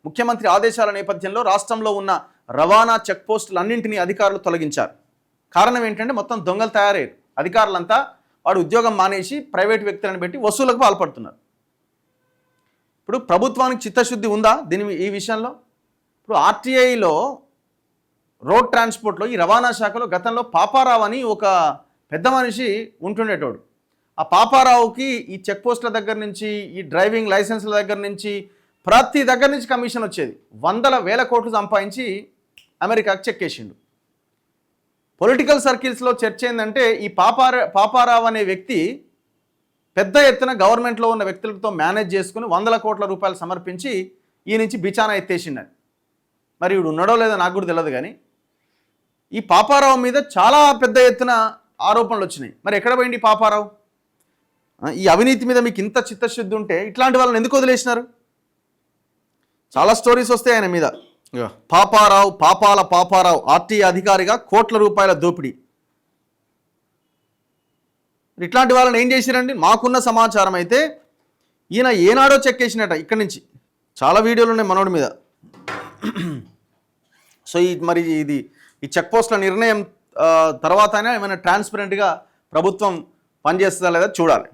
ముఖ్యమంత్రి ఆదేశాల నేపథ్యంలో రాష్ట్రంలో ఉన్న రవాణా చెక్ పోస్టులన్నింటినీ అధికారులు తొలగించారు. కారణం ఏంటంటే మొత్తం దొంగలు తయారయ్యారు. అధికారులంతా వాడు ఉద్యోగం మానేసి ప్రైవేట్ వ్యక్తులను పెట్టి వసూలకు పాల్పడుతున్నారు. ఇప్పుడు ప్రభుత్వానికి చిత్తశుద్ధి ఉందా ఈ విషయంలో? ఇప్పుడు ఆర్టీఐలో రోడ్ ట్రాన్స్పోర్ట్లో ఈ రవాణా శాఖలో గతంలో పాపారావు అని ఒక పెద్ద మనిషి ఉంటుండేటోడు. ఆ పాపారావుకి ఈ చెక్ పోస్టుల దగ్గర నుంచి, ఈ డ్రైవింగ్ లైసెన్స్ల దగ్గర నుంచి, ప్రతి దగ్గర నుంచి కమిషన్ వచ్చేది. వందల వేల కోట్లు సంపాదించి అమెరికాకి చెక్కేసిండు. పొలిటికల్ సర్కిల్స్లో చర్చ ఏంటంటే ఈ పాపారావు అనే వ్యక్తి పెద్ద ఎత్తున గవర్నమెంట్లో ఉన్న వ్యక్తులతో మేనేజ్ చేసుకుని వందల కోట్ల రూపాయలు సమర్పించి ఈ నుంచి బిచానా ఎత్తేసిండని. మరి వీడు ఉన్నాడో లేదో నాకు కూడా తెలియదు, కానీ ఈ పాపారావు మీద చాలా పెద్ద ఎత్తున ఆరోపణలు వచ్చినాయి. మరి ఎక్కడ పోయింది పాపారావు? ఈ అవినీతి మీద మీకు ఇంత చిత్తశుద్ధి ఉంటే ఇట్లాంటి వాళ్ళని ఎందుకు వదిలేసినారు? చాలా స్టోరీస్ వస్తాయి ఆయన మీద. పాపారావు ఆర్టీఐ అధికారిగా కోట్ల రూపాయల దోపిడీ. ఇట్లాంటి వాళ్ళని ఏం చేసిరండి? మాకున్న సమాచారం అయితే ఈయన ఏనాడో చెక్కేసినట. ఇక్కడి నుంచి చాలా వీడియోలు ఉన్నాయి మనోడి మీద. సో మరి ఈ చెక్ పోస్టుల నిర్ణయం తర్వాత ఏమైనా ట్రాన్స్పరెంట్గా ప్రభుత్వం పనిచేస్తుందా లేదా చూడాలి.